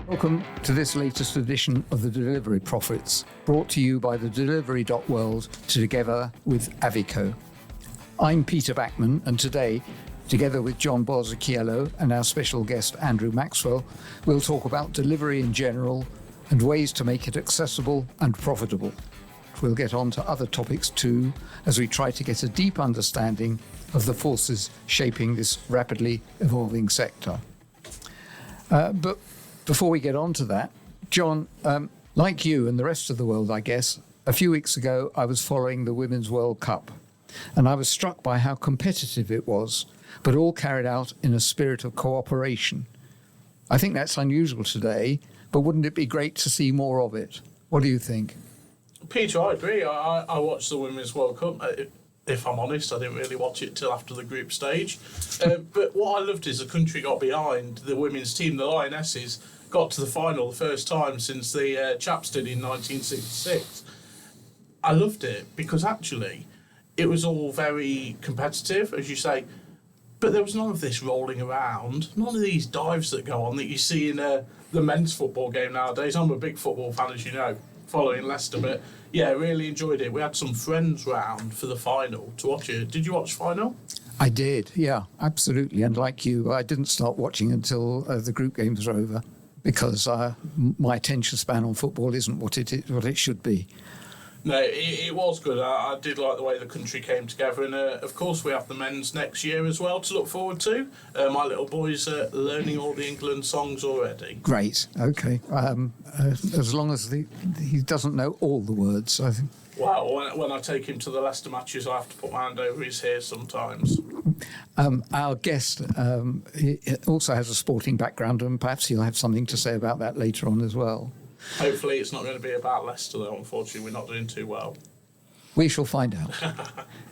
Welcome to this latest edition of the Delivery Profits, brought to you by the Delivery.world together with Avico. I'm Peter Backman, and today, together with John Borzicchiello and our special guest Andrew Maxwell, we'll talk about delivery in general and ways to make it accessible and profitable. We'll get on to other topics too, as we try to get a deep understanding of the forces shaping this rapidly evolving sector. But before we get on to that, John, like you and the rest of the world, I guess, a few weeks ago I was following the Women's World Cup, and I was struck by how competitive it was, but all carried out in a spirit of cooperation. I think that's unusual today, but wouldn't it be great to see more of it? What do you think? Peter, I agree. I watched the Women's World Cup. If I'm honest, I didn't really watch it till after the group stage. But what I loved is the country got behind the women's team. The Lionesses got to the final the first time since the Chaps did in 1966. I loved it because actually it was all very competitive, as you say, but there was none of this rolling around, none of these dives that go on that you see in the men's football game nowadays. I'm a big football fan, as you know, following Leicester, but yeah, really enjoyed it. We had some friends round for the final to watch it. Did you watch the final? I did, yeah, absolutely. And like you, I didn't start watching until the group games were over, because my attention span on football isn't what it should be. No, it was good. I did like the way the country came together. And, of course, we have the men's next year as well to look forward to. My little boy's learning all the England songs already. Great, OK. As long as he doesn't know all the words, I think. Well, when I take him to the Leicester matches, I have to put my hand over his hair sometimes. Our guest he also has a sporting background, and perhaps he'll have something to say about that later on as well. Hopefully it's not going to be about Leicester, though. Unfortunately, we're not doing too well. We shall find out.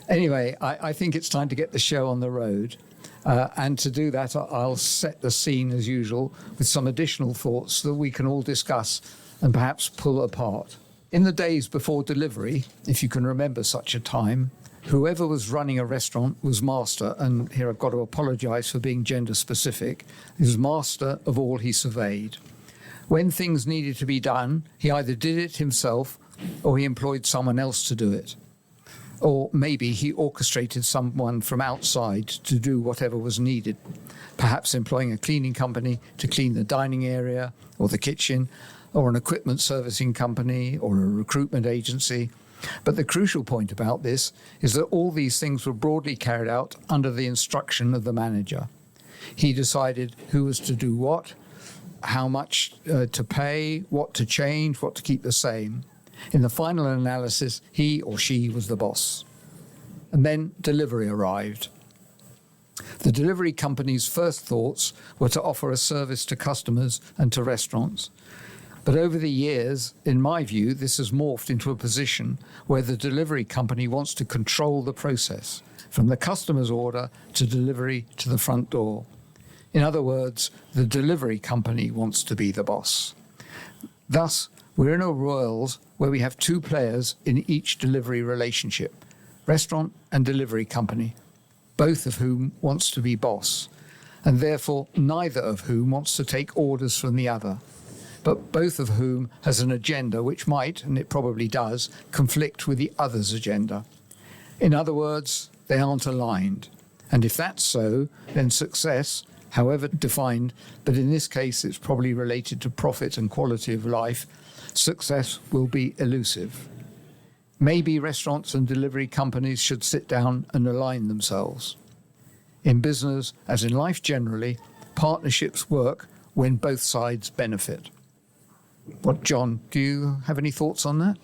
Anyway, I think it's time to get the show on the road. And to do that, I'll set the scene as usual with some additional thoughts that we can all discuss and perhaps pull apart. In the days before delivery, if you can remember such a time, whoever was running a restaurant was master, and here I've got to apologise for being gender specific, he was master of all he surveyed. When things needed to be done, he either did it himself or he employed someone else to do it. Or maybe he orchestrated someone from outside to do whatever was needed, perhaps employing a cleaning company to clean the dining area or the kitchen, or an equipment servicing company or a recruitment agency. But the crucial point about this is that all these things were broadly carried out under the instruction of the manager. He decided who was to do what, how much to pay, what to change, what to keep the same. In the final analysis, he or she was the boss. And then delivery arrived. The delivery company's first thoughts were to offer a service to customers and to restaurants. But over the years, in my view, this has morphed into a position where the delivery company wants to control the process, from the customer's order to delivery to the front door. In other words, the delivery company wants to be the boss. Thus, we're in a world where we have two players in each delivery relationship, restaurant and delivery company, both of whom wants to be boss, and therefore neither of whom wants to take orders from the other, but both of whom has an agenda which might, and it probably does, conflict with the other's agenda. In other words, they aren't aligned. And if that's so, then success, however defined, but in this case it's probably related to profit and quality of life, success will be elusive. Maybe restaurants and delivery companies should sit down and align themselves. In business, as in life generally, partnerships work when both sides benefit. What, John, do you have any thoughts on that?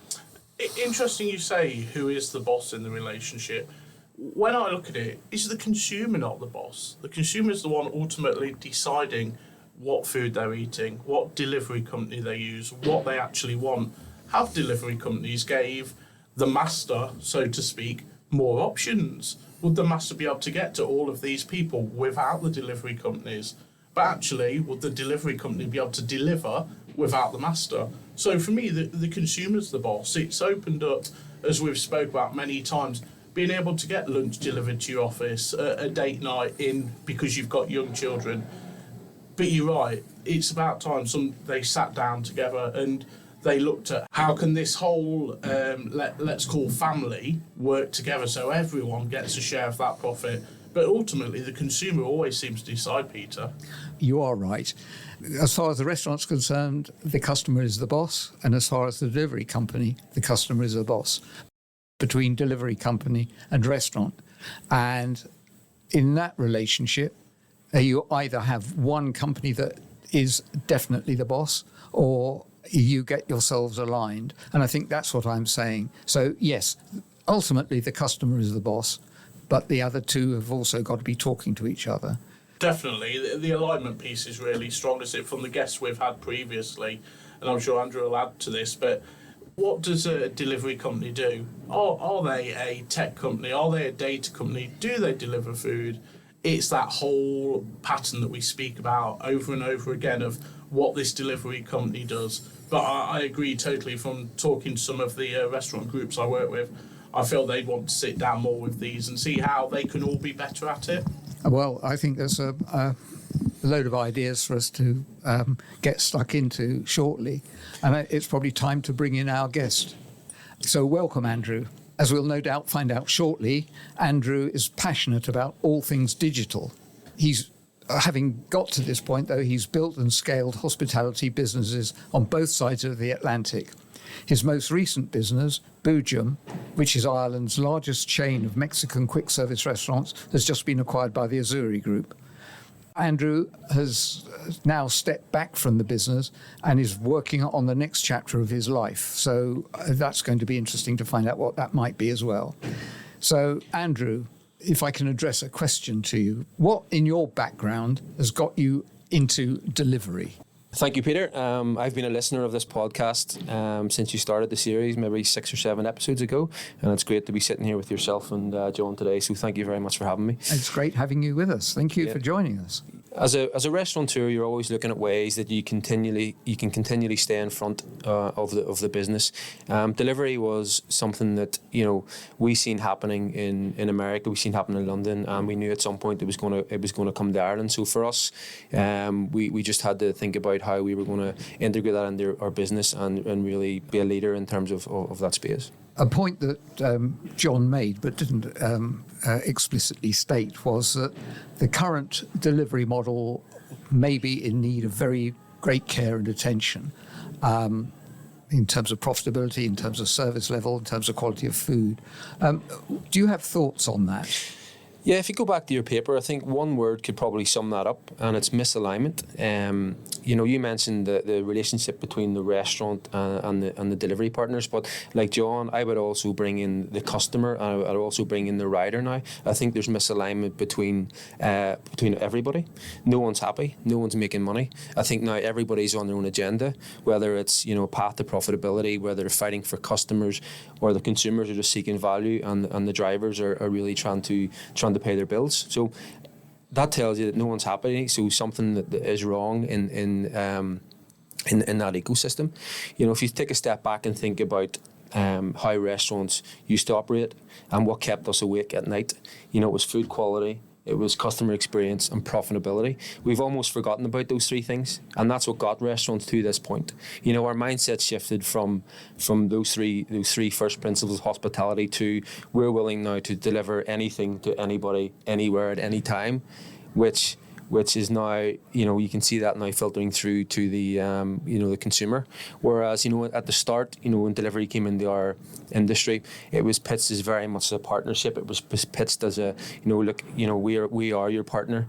Interesting you say who is the boss in the relationship. When I look at it, is the consumer not the boss? The consumer is the one ultimately deciding what food they're eating, what delivery company they use, what they actually want. Have delivery companies gave the master, so to speak, more options? Would the master be able to get to all of these people without the delivery companies? But actually, would the delivery company be able to deliver without the master? So for me, the consumer's the boss. It's opened up, as we've spoke about many times, being able to get lunch delivered to your office, a date night in because you've got young children. But you're right, it's about time they sat down together and they looked at how can this whole, let's call family, work together so everyone gets a share of that profit. But ultimately, the consumer always seems to decide, Peter. You are right. As far as the restaurant's concerned, the customer is the boss. And as far as the delivery company, the customer is the boss. Between delivery company and restaurant. And in that relationship, you either have one company that is definitely the boss, or you get yourselves aligned. And I think that's what I'm saying. So yes, ultimately the customer is the boss, but the other two have also got to be talking to each other. Definitely. The alignment piece is really strong, is it, from the guests we've had previously, and I'm sure Andrew will add to this, but what does a delivery company do? Are they a tech company? Are they a data company? Do they deliver food? It's that whole pattern that we speak about over and over again of what this delivery company does. But I agree totally, from talking to some of the restaurant groups I work with, I feel they'd want to sit down more with these and see how they can all be better at it. Well, I think there's a load of ideas for us to get stuck into shortly. And it's probably time to bring in our guest. So welcome, Andrew. As we'll no doubt find out shortly, Andrew is passionate about all things digital. He's, having got to this point, though, he's built and scaled hospitality businesses on both sides of the Atlantic. His most recent business, Boojum, which is Ireland's largest chain of Mexican quick service restaurants, has just been acquired by the Azuri Group. Andrew has now stepped back from the business and is working on the next chapter of his life. So that's going to be interesting to find out what that might be as well. So, Andrew, if I can address a question to you, what in your background has got you into delivery? Thank you, Peter. I've been a listener of this podcast since you started the series, maybe 6 or 7 episodes ago, and it's great to be sitting here with yourself and John today, so thank you very much for having me. It's great having you with us. Thank you for joining us. As a restaurateur, you're always looking at ways that you can continually stay in front of the business. Delivery was something that we seen happening in America, we seen happening in London, and we knew at some point it was going to come to Ireland. So for us, we just had to think about how we were going to integrate that into our business and really be a leader in terms of that space. A point that John made but didn't explicitly state was that the current delivery model may be in need of very great care and attention in terms of profitability, in terms of service level, in terms of quality of food. Do you have thoughts on that? Yeah, if you go back to your paper, I think one word could probably sum that up, and it's misalignment. You mentioned the relationship between the restaurant and the delivery partners, but like John, I would also bring in the customer, and I'd also bring in the rider now. I think there's misalignment between everybody. No one's happy, no one's making money. I think now everybody's on their own agenda, whether it's path to profitability, whether they're fighting for customers, or the consumers are just seeking value, and the drivers are really trying to pay their bills. So that tells you that no one's happy. So something that is wrong in that ecosystem. If you take a step back and think about how restaurants used to operate and what kept us awake at night, it was food quality, it was customer experience and profitability. We've almost forgotten about those 3 things, and that's what got restaurants to this point. Our mindset shifted from those three first principles of hospitality to we're willing now to deliver anything to anybody, anywhere, at any time, which is now, you can see that now filtering through to the, the consumer. Whereas, at the start, when delivery came into our industry, it was pitched as very much a partnership. It was pitched as a, look, we are your partner.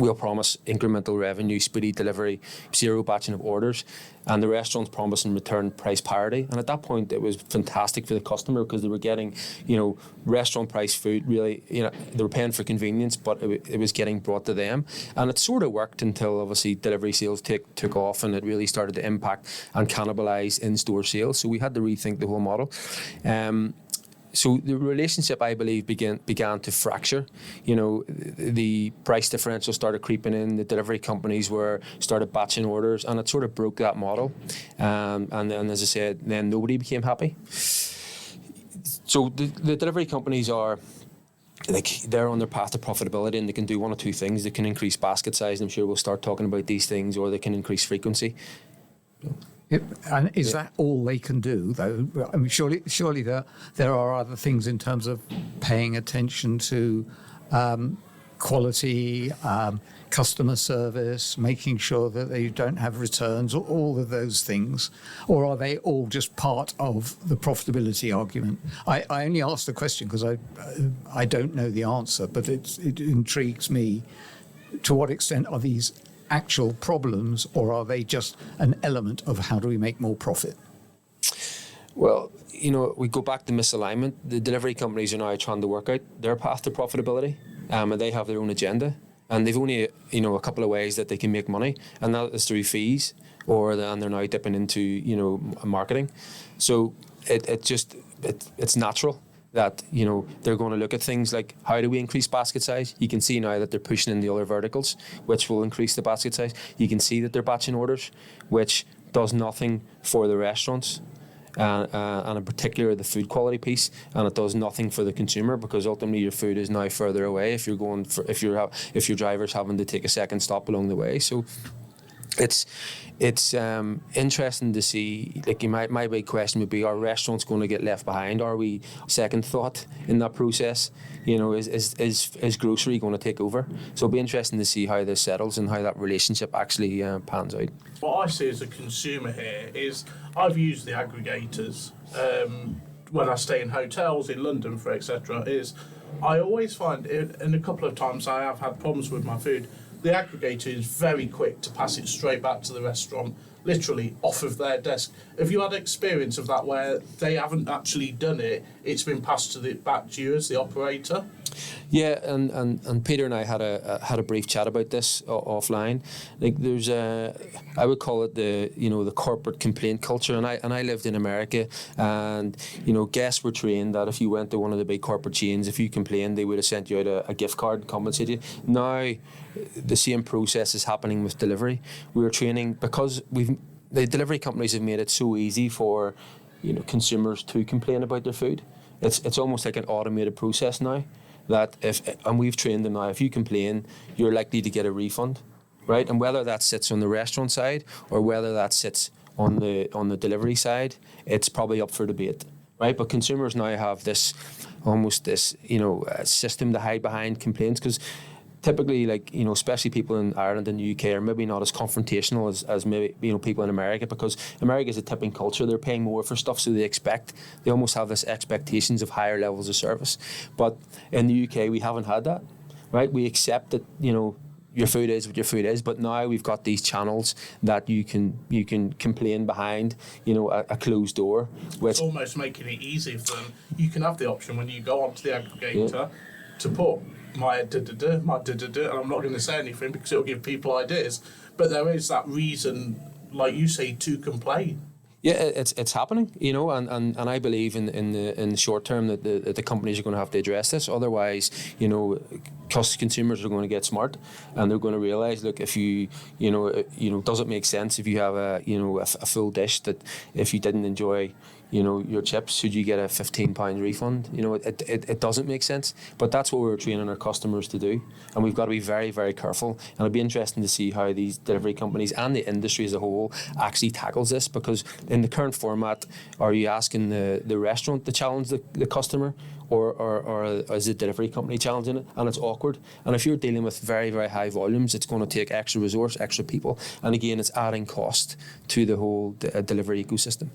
We'll promise incremental revenue, speedy delivery, 0 batching of orders, and the restaurants promise in return price parity. And at that point, it was fantastic for the customer because they were getting, restaurant price food. Really, they were paying for convenience, but it was getting brought to them. And it sort of worked until obviously delivery sales took off, and it really started to impact and cannibalize in-store sales. So we had to rethink the whole model. So the relationship, I believe, began to fracture. The price differential started creeping in. The delivery companies started batching orders, and it sort of broke that model. And as I said, then nobody became happy. So the delivery companies are like they're on their path to profitability, and they can do one or two things. They can increase basket size, and I'm sure we'll start talking about these things, or they can increase frequency. Yep. And is that all they can do, though? I mean, surely there are other things in terms of paying attention to quality, customer service, making sure that they don't have returns, all of those things, or are they all just part of the profitability argument? I only ask the question because I don't know the answer, but it intrigues me. To what extent are these actual problems, or are they just an element of how do we make more profit? Well, we go back to misalignment. The delivery companies are now trying to work out their path to profitability, and they have their own agenda, and they've only a couple of ways that they can make money, and that is through fees, and they're now dipping into marketing. So it's natural that they're going to look at things like, how do we increase basket size? You can see now that they're pushing in the other verticals, which will increase the basket size. You can see that they're batching orders, which does nothing for the restaurants, and in particular the food quality piece, and it does nothing for the consumer, because ultimately your food is now further away if your driver's having to take a second stop along the way. So it's interesting to see. Like, my big question would be: are restaurants going to get left behind? Are we second thought in that process? Is grocery going to take over? So it'll be interesting to see how this settles and how that relationship actually pans out. What I see as a consumer here is, I've used the aggregators when I stay in hotels in London, for etc. Is I always find, in a couple of times I have had problems with my food, the aggregator is very quick to pass it straight back to the restaurant, literally off of their desk. Have you had experience of that where they haven't actually done it, it's been passed back to you as the operator? Yeah, and Peter and I had a brief chat about this offline. Like, there's I would call it the corporate complaint culture, and I lived in America, and guests were trained that if you went to one of the big corporate chains, if you complained, they would have sent you out a gift card and compensate you. Now the same process is happening with delivery. We were training, because the delivery companies have made it so easy for consumers to complain about their food. It's almost like an automated process now. That and we've trained them now, if you complain, you're likely to get a refund, right? And whether that sits on the restaurant side or whether that sits on the delivery side, it's probably up for debate, right? But consumers now have this system to hide behind complaints, because typically, especially people in Ireland and the UK are maybe not as confrontational as maybe people in America, because America is a tipping culture. They're paying more for stuff, so they almost have this expectations of higher levels of service. But in the UK, we haven't had that, right? We accept that your food is what your food is, but now we've got these channels that you can complain behind a closed door. It's almost making it easy for them. You can have the option when you go onto the aggregator to put my da-da-da, and I'm not going to say anything because it'll give people ideas, but there is that reason, like you say, to complain. Yeah, it's happening, and I believe in the short term that the companies are going to have to address this. Otherwise, consumers are going to get smart, and they're going to realize, look, if does it make sense if you have a full dish that if you didn't enjoy your chips, should you get a £15 refund? It doesn't make sense. But that's what we're training our customers to do, and we've got to be very, very careful. And it'll be interesting to see how these delivery companies and the industry as a whole actually tackles this, because in the current format, are you asking the restaurant to challenge the customer, or is the delivery company challenging it? And it's awkward. And if you're dealing with very, very high volumes, it's going to take extra resource, extra people, and again, it's adding cost to the whole delivery ecosystem.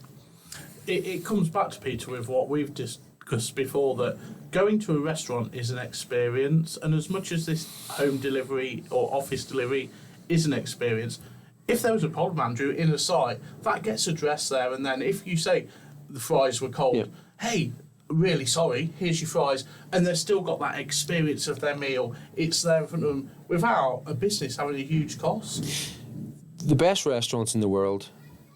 It comes back to, Peter, with what we've discussed before, that going to a restaurant is an experience, and as much as this home delivery or office delivery is an experience, if there was a problem, Andrew, in a site, that gets addressed there, and then if you say the fries were cold, hey, really sorry, here's your fries, and they've still got that experience of their meal, it's there in front of them, without a business having a huge cost. The best restaurants in the world,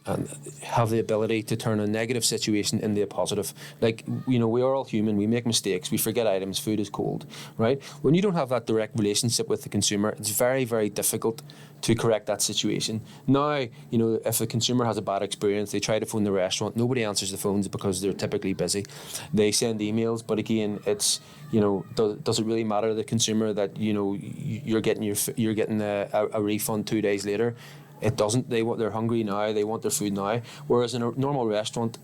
and have the ability to turn a negative situation into a positive. Like, we are all human, we make mistakes, we forget items, food is cold, right? When you don't have that direct relationship with the consumer, it's very, very difficult to correct that situation. Now, if the consumer has a bad experience, they try to phone the restaurant, nobody answers the phones because they're typically busy. They send emails, but again, it's, does it really matter to the consumer that, you're getting a refund 2 days later? It doesn't. They're hungry now. They want their food now. Whereas in a normal restaurant,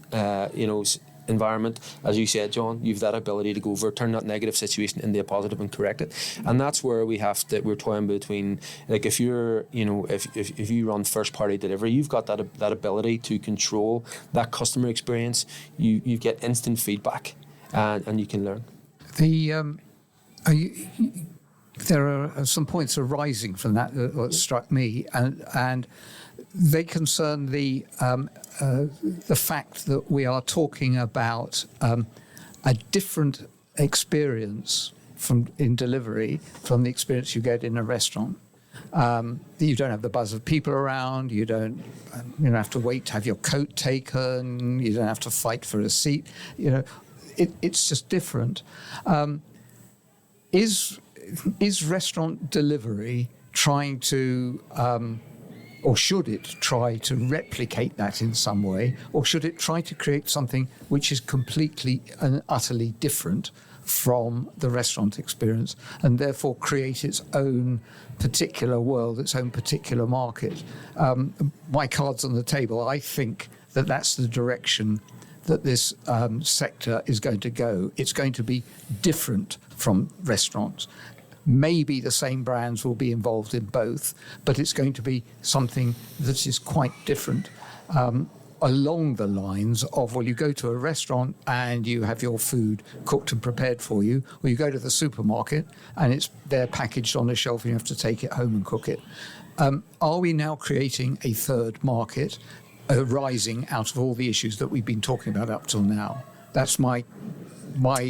environment, as you said, John, you've that ability to go over, turn that negative situation into a positive and correct it. And that's where we're toying between, like, if you're, if you run first party delivery, you've got that ability to control that customer experience. You get instant feedback, and you can learn. There are some points arising from that struck me, and they concern the fact that we are talking about a different experience in delivery from the experience you get in a restaurant. You don't have the buzz of people around. You don't have to wait to have your coat taken. You don't have to fight for a seat. It's just different. Is restaurant delivery trying to, or should it try to replicate that in some way, or should it try to create something which is completely and utterly different from the restaurant experience, and therefore create its own particular world, its own particular market? My cards on the table. I think that that's the direction that this sector is going to go. It's going to be different from restaurants. Maybe the same brands will be involved in both, but it's going to be something that is quite different, along the lines of, well, you go to a restaurant and you have your food cooked and prepared for you, or you go to the supermarket and it's there packaged on a shelf and you have to take it home and cook it. Are we now creating a third market arising out of all the issues that we've been talking about up till now? That's my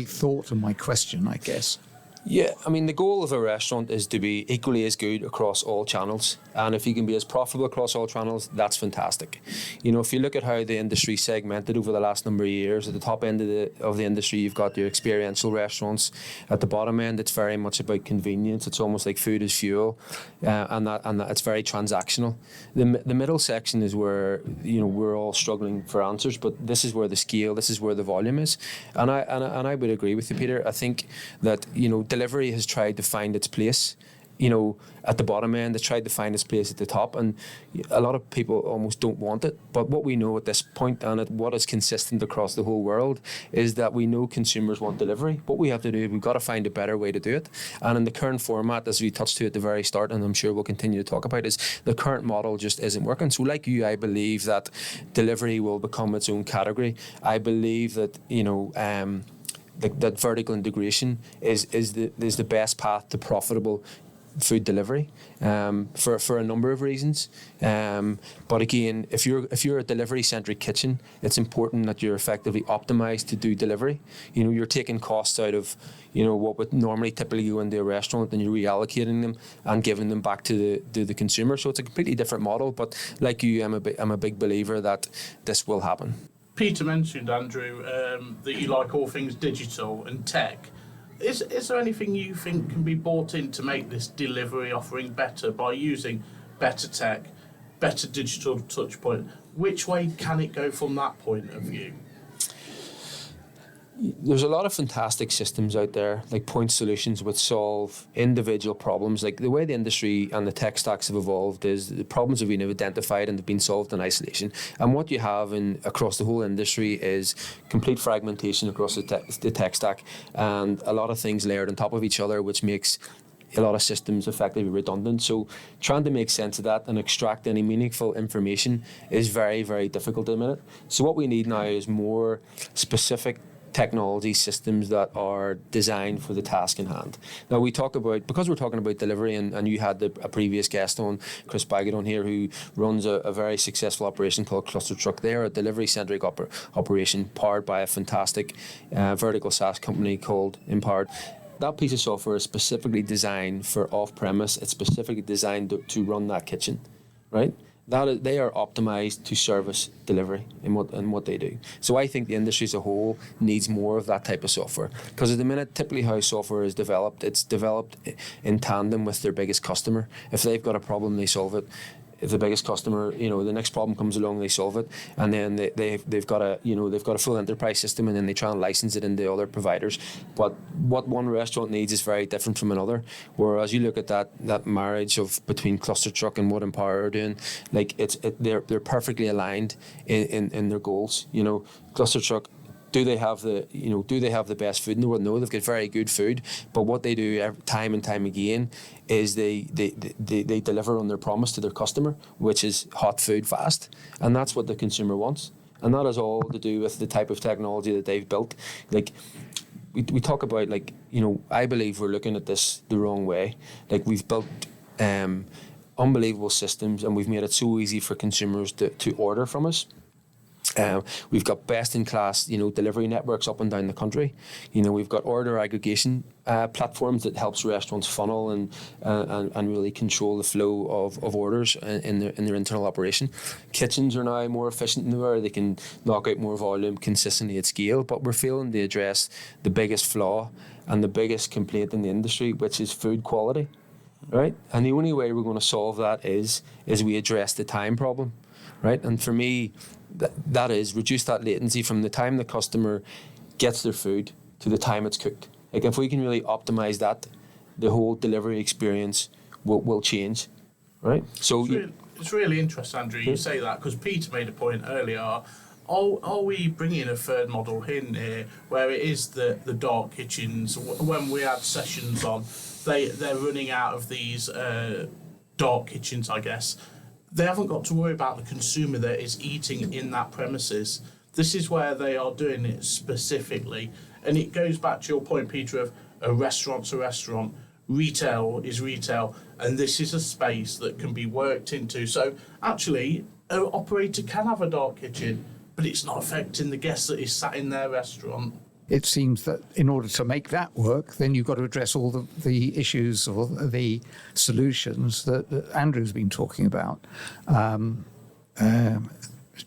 thought and my question, I guess. Yeah, I mean, the goal of a restaurant is to be equally as good across all channels. And if you can be as profitable across all channels, that's fantastic. If you look at how the industry segmented over the last number of years, at the top end of the industry, you've got your experiential restaurants. At the bottom end, it's very much about convenience. It's almost like food is fuel, and that it's very transactional. The middle section is where we're all struggling for answers, but this is where the scale, this is where the volume is. And I would agree with you, Peter. I think that delivery has tried to find its place, at the bottom end. It's tried to find its place at the top, and a lot of people almost don't want it. But what we know at this point, and what is consistent across the whole world, is that we know consumers want delivery. What we have to do, we've got to find a better way to do it. And in the current format, as we touched to at the very start, and I'm sure we'll continue to talk about, is the current model just isn't working. So like you, I believe that delivery will become its own category. I believe that, that vertical integration is the best path to profitable food delivery, for a number of reasons. But again, if you're a delivery-centric kitchen, it's important that you're effectively optimized to do delivery. You're taking costs out of what would normally typically go into a restaurant, and you're reallocating them and giving them back to the consumer. So it's a completely different model. But like you, I'm a big believer that this will happen. Peter mentioned, Andrew, that you like all things digital and tech. Is there anything you think can be brought in to make this delivery offering better by using better tech, better digital touch point? Which way can it go from that point of view? There's a lot of fantastic systems out there, like point solutions, which solve individual problems. Like the way the industry and the tech stacks have evolved is the problems have been identified and have been solved in isolation. And what you have across the whole industry is complete fragmentation across the tech stack, and a lot of things layered on top of each other, which makes a lot of systems effectively redundant. So trying to make sense of that and extract any meaningful information is very, very difficult at the minute. So what we need now is more specific technology systems that are designed for the task in hand. Now because we're talking about delivery, and you had a previous guest on, Chris Baggett, on here, who runs a very successful operation called Cluster Truck. They're a delivery-centric operation powered by a fantastic vertical SaaS company called Empowered. That piece of software is specifically designed for off-premise. It's specifically designed to run that kitchen, right? They are optimized to service delivery in what they do. So I think the industry as a whole needs more of that type of software, because at the minute, typically how software is developed, it's developed in tandem with their biggest customer. If they've got a problem, they solve it. If the biggest customer, the next problem comes along, they solve it, and then they've got a full enterprise system, and then they try and license it into other providers. But what one restaurant needs is very different from another. Whereas you look at that marriage between Cluster Truck and what Empower are doing, they're perfectly aligned in their goals. Cluster Truck. Do they have the best food in the world? No, they've got very good food. But what they do time and time again is they deliver on their promise to their customer, which is hot food fast, and that's what the consumer wants. And that has all to do with the type of technology that they've built. We talk about I believe we're looking at this the wrong way. We've built unbelievable systems, and we've made it so easy for consumers to order from us. We've got best-in-class, delivery networks up and down the country. We've got order aggregation platforms that helps restaurants funnel and really control the flow of orders in their internal operation. Kitchens are now more efficient than they were. They can knock out more volume consistently at scale, but we're failing to address the biggest flaw and the biggest complaint in the industry, which is food quality, right? And the only way we're going to solve that is we address the time problem, right? And for me, that is reduce that latency from the time the customer gets their food to the time it's cooked. If we can really optimize that, the whole delivery experience will change, right? So it's really interesting, Andrew, you say that, because Peter made a point earlier. Are we bringing a third model in here where it is the dark kitchens? When we had sessions on, they're running out of these dark kitchens, I guess. They haven't got to worry about the consumer that is eating in that premises. This is where they are doing it specifically. And it goes back to your point, Peter, of a restaurant's a restaurant, retail is retail, and this is a space that can be worked into. So actually, an operator can have a dark kitchen, but it's not affecting the guest that is sat in their restaurant. It seems that in order to make that work, then you've got to address all the issues or the solutions that Andrew's been talking about.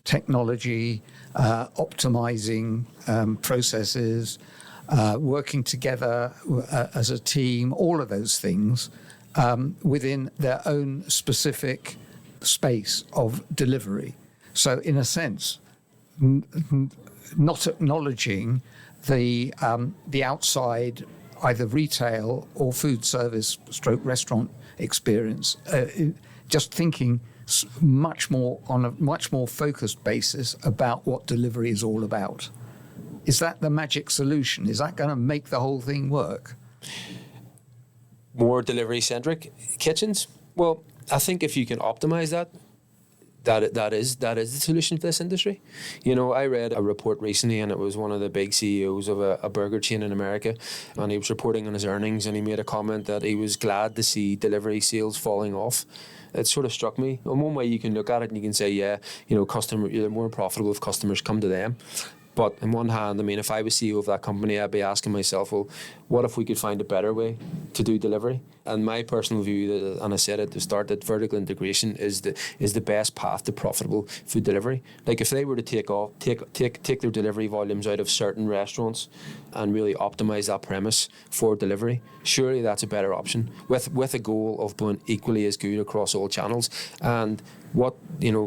Technology, optimizing processes, working together as a team, all of those things within their own specific space of delivery. So in a sense, not acknowledging the outside, either retail or food service / restaurant experience, just thinking much more on a much more focused basis about what delivery is all about. Is that the magic solution? Is that going to make the whole thing work? More delivery-centric kitchens? Well, I think if you can optimize that is the solution for this industry. I read a report recently, and it was one of the big CEOs of a burger chain in America, and he was reporting on his earnings, and he made a comment that he was glad to see delivery sales falling off. It sort of struck me. In one way, you can look at it and you can say, you're more profitable if customers come to them. But on one hand, if I was CEO of that company, I'd be asking myself, well, what if we could find a better way to do delivery? And my personal view, and I said at the start, that vertical integration is the best path to profitable food delivery. If they were to take their delivery volumes out of certain restaurants and really optimize that premise for delivery, surely that's a better option with a goal of being equally as good across all channels. And what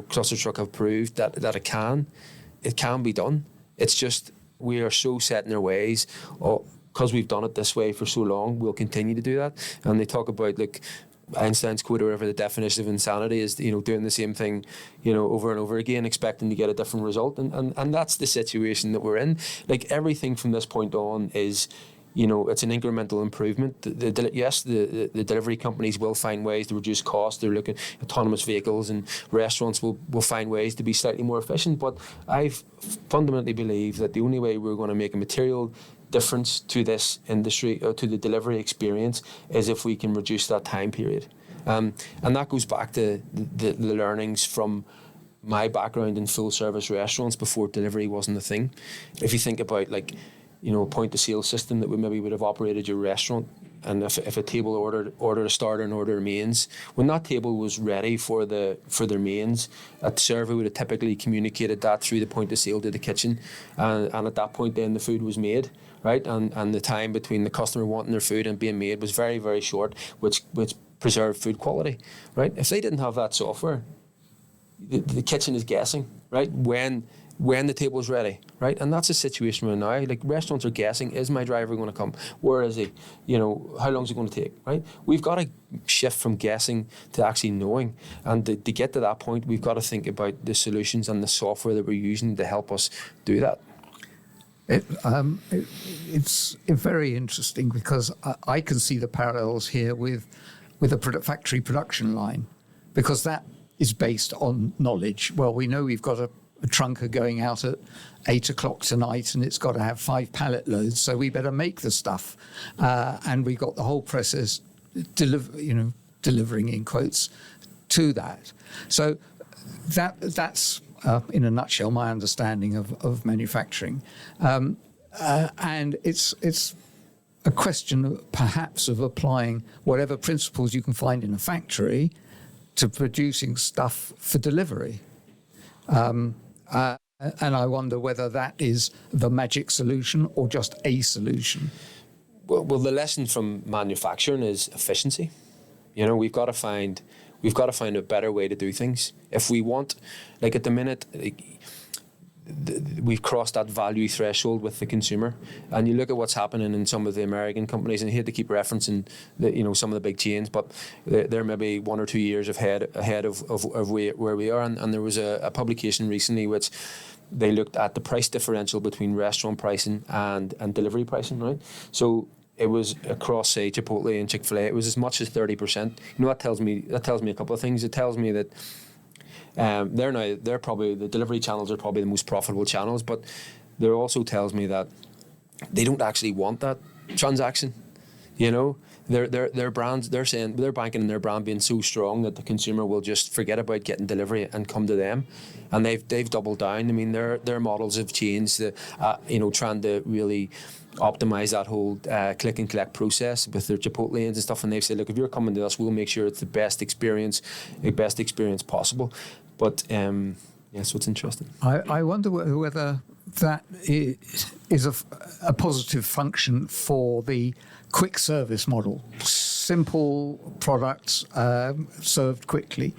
Cluster Truck have proved that it can be done. It's just we are so set in our ways, because we've done it this way for so long. We'll continue to do that. And they talk about Einstein's quote or whatever, the definition of insanity is doing the same thing over and over again, expecting to get a different result. And that's the situation that we're in. Everything from this point on is, it's an incremental improvement. The delivery companies will find ways to reduce costs. They're looking at autonomous vehicles, and restaurants will find ways to be slightly more efficient. But I fundamentally believe that the only way we're going to make a material difference to this industry or to the delivery experience is if we can reduce that time period. And that goes back to the learnings from my background in full service restaurants before delivery wasn't a thing. If you think about a point of sale system that would have operated your restaurant, if a table ordered a starter and ordered mains, when that table was ready for their mains, a server would have typically communicated that through the point of sale to the kitchen, and at that point then the food was made, right, and the time between the customer wanting their food and being made was very, very short, which preserved food quality, right? If they didn't have that software, the kitchen is guessing, right, when the table is ready, right? And that's a situation where now, like, restaurants are guessing, is my driver going to come? Where is he? How long is it going to take, right? We've got to shift from guessing to actually knowing. And to get to that point, we've got to think about the solutions and the software that we're using to help us do that. It's very interesting because I can see the parallels here with a factory production line, because that is based on knowledge. Well, we know we've got a trunker going out at 8 o'clock tonight and it's got to have 5 pallet loads, so we better make the stuff. And we got the whole process delivering in quotes to that. So that's in a nutshell my understanding of manufacturing. And it's a question perhaps of applying whatever principles you can find in a factory to producing stuff for delivery. And I wonder whether that is the magic solution or just a solution. Well, the lesson from manufacturing is efficiency. We've got to find a better way to do things. If we want, like at the minute, we've crossed that value threshold with the consumer, and you look at what's happening in some of the American companies, and I hate to keep referencing some of the big chains, but they're maybe 1 or 2 years ahead of where we are. And there was a publication recently which they looked at the price differential between restaurant pricing and delivery pricing, right? So it was across, say, Chipotle and Chick-fil-A, it was as much as 30%. That tells me a couple of things. It tells me that they're probably, the delivery channels are probably the most profitable channels, but there also tells me that they don't actually want that transaction. Their brands, they're saying they're banking on their brand being so strong that the consumer will just forget about getting delivery and come to them, and they've doubled down. I mean, their models have changed. Trying to really optimize that whole click and collect process with their Chipotle and stuff, and they've said, look, if you're coming to us, we'll make sure it's the best experience possible. But so it's interesting. I wonder whether that is a positive function for the quick service model. Simple products served quickly.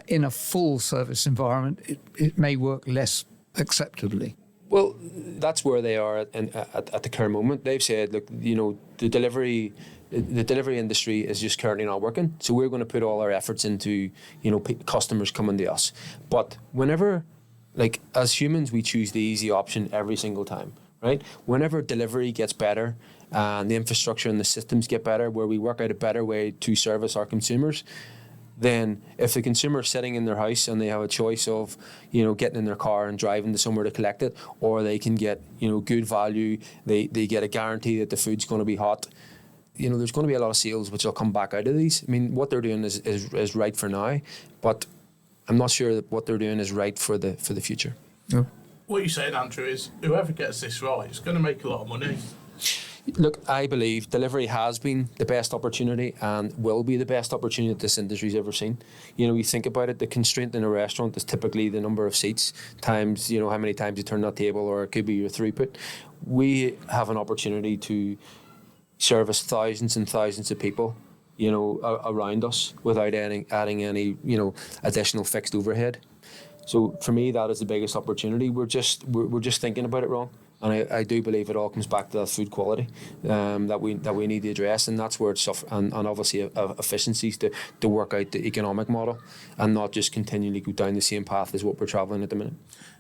In a full service environment, it may work less acceptably. Well, that's where they are at the current moment. They've said, look, the delivery industry is just currently not working, so we're going to put all our efforts into customers coming to us. But whenever, like, as humans, we choose the easy option every single time, right? Whenever delivery gets better and the infrastructure and the systems get better, where we work out a better way to service our consumers, then if the consumer is sitting in their house and they have a choice of, getting in their car and driving to somewhere to collect it, or they can get, good value, they get a guarantee that the food's going to be hot, there's going to be a lot of sales which will come back out of these. I mean, what they're doing is right for now, but I'm not sure that what they're doing is right for the future. Yeah. What you're saying, Andrew, is whoever gets this right is going to make a lot of money. Look, I believe delivery has been the best opportunity and will be the best opportunity that this industry's ever seen. You think about it, the constraint in a restaurant is typically the number of seats times, how many times you turn that table, or it could be your throughput. We have an opportunity to service thousands and thousands of people, around us without adding any, additional fixed overhead. So for me, that is the biggest opportunity. We're just thinking about it wrong. And I do believe it all comes back to that food quality that we need to address, and that's where it's and obviously efficiencies to work out the economic model and not just continually go down the same path as what we're travelling at the minute.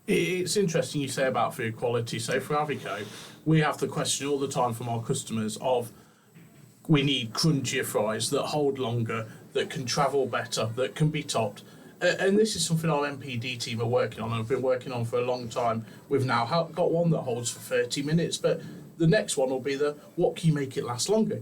It's interesting you say about food quality. So for Avico, we have the question all the time from our customers of, we need crunchier fries that hold longer, that can travel better, that can be topped. And this is something our MPD team are working on, and have been working on for a long time. We've now got one that holds for 30 minutes, but the next one will be what can you make it last longer?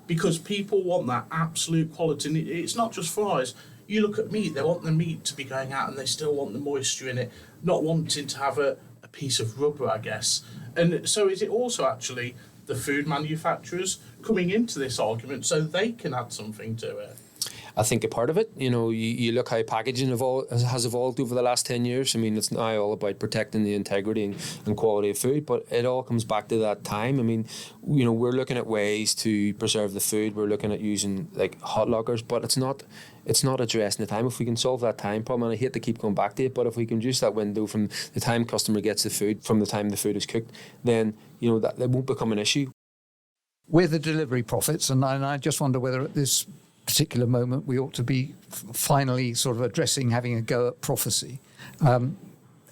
Because people want that absolute quality. And it's not just fries. You look at meat, they want the meat to be going out and they still want the moisture in it, not wanting to have a piece of rubber, I guess. And so is it also actually the food manufacturers coming into this argument so they can add something to it? I think a part of it, you look how packaging has evolved over the last 10 years. I mean, it's now all about protecting the integrity and quality of food, but it all comes back to that time. I mean, we're looking at ways to preserve the food. We're looking at using like hot lockers, but it's not addressing the time. If we can solve that time problem, and I hate to keep going back to it, but if we can reduce that window from the time customer gets the food, from the time the food is cooked, then, that won't become an issue. We're the delivery prophets, and I just wonder whether at this particular moment we ought to be finally sort of addressing having a go at prophecy.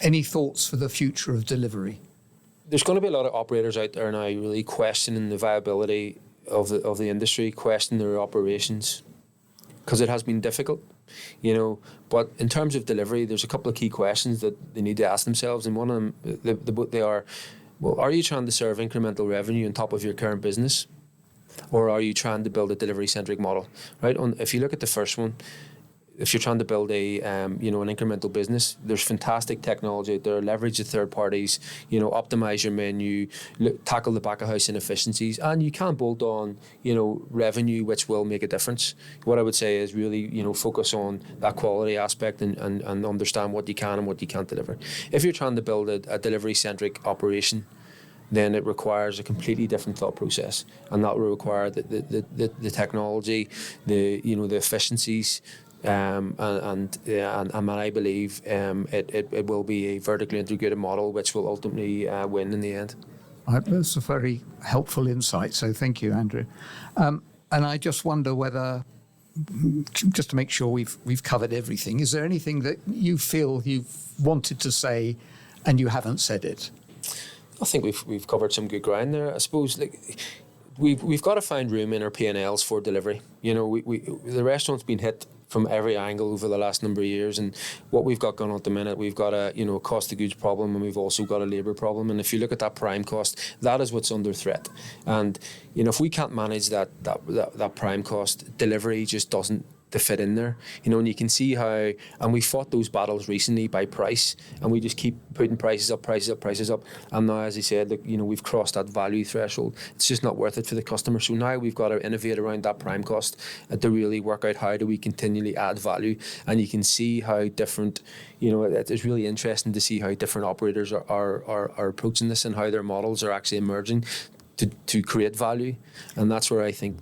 Any thoughts for the future of delivery? There's going to be a lot of operators out there now really questioning the viability of the industry, questioning their operations, because it has been difficult, But in terms of delivery, there's a couple of key questions that they need to ask themselves, and one of them they are, well, are you trying to serve incremental revenue on top of your current business? Or are you trying to build a delivery-centric model, right? If you look at the first one, if you're trying to build an incremental business, there's fantastic technology out there. Leverage the third parties, optimize your menu, tackle the back of house inefficiencies, and you can bolt on, revenue which will make a difference. What I would say is really, focus on that quality aspect and understand what you can and what you can't deliver. If you're trying to build a delivery-centric operation, then it requires a completely different thought process, and that will require the technology, the efficiencies, and I believe it will be a vertically integrated model which will ultimately win in the end. That's a very helpful insight, so thank you, Andrew. And I just wonder whether, just to make sure we've covered everything, is there anything that you feel you've wanted to say and you haven't said it? I think we've covered some good ground there. I suppose we've got to find room in our P&Ls for delivery. The restaurant's been hit from every angle over the last number of years, and what we've got going on at the minute, we've got a cost of goods problem, and we've also got a labour problem. And if you look at that prime cost, that is what's under threat. And if we can't manage that prime cost, delivery just doesn't to fit in there, and you can see how, and we fought those battles recently by price, and we just keep putting prices up, and now, as I said, we've crossed that value threshold. It's just not worth it for the customer. So now we've got to innovate around that prime cost to really work out how do we continually add value. And you can see how different, it's really interesting to see how different operators are approaching this and how their models are actually emerging to create value. And that's where I think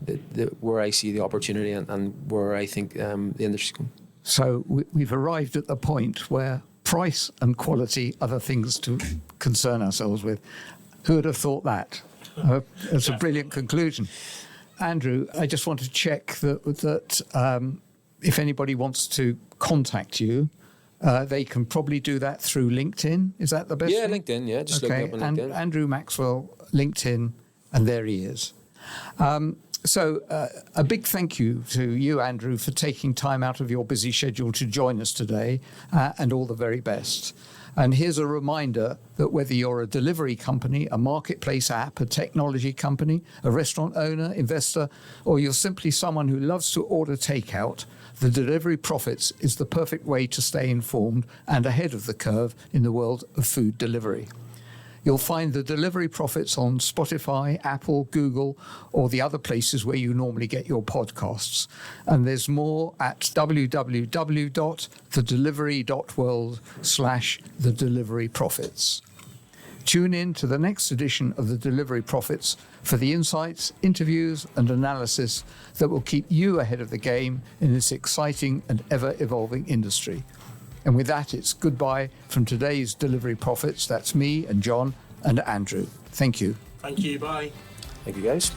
where I see the opportunity and where I think the industry's going. So we've arrived at the point where price and quality are the things to concern ourselves with. Who would have thought that? It's a brilliant conclusion. Andrew, I just want to check that if anybody wants to contact you, they can probably do that through LinkedIn. Is that the best? Yeah, thing? LinkedIn. Yeah, just look me up on LinkedIn. Andrew Maxwell, LinkedIn, and there he is. So a big thank you to you, Andrew, for taking time out of your busy schedule to join us today, and all the very best. And here's a reminder that whether you're a delivery company, a marketplace app, a technology company, a restaurant owner, investor, or you're simply someone who loves to order takeout, the Delivery Profits is the perfect way to stay informed and ahead of the curve in the world of food delivery. You'll find the Delivery Profits on Spotify, Apple, Google, or the other places where you normally get your podcasts. And there's more at www.thedelivery.world/thedeliveryprofits. Tune in to the next edition of the Delivery Profits for the insights, interviews, and analysis that will keep you ahead of the game in this exciting and ever-evolving industry. And with that, it's goodbye from today's Delivery Profits. That's me and John and Andrew. Thank you. Thank you. Bye. Thank you, guys.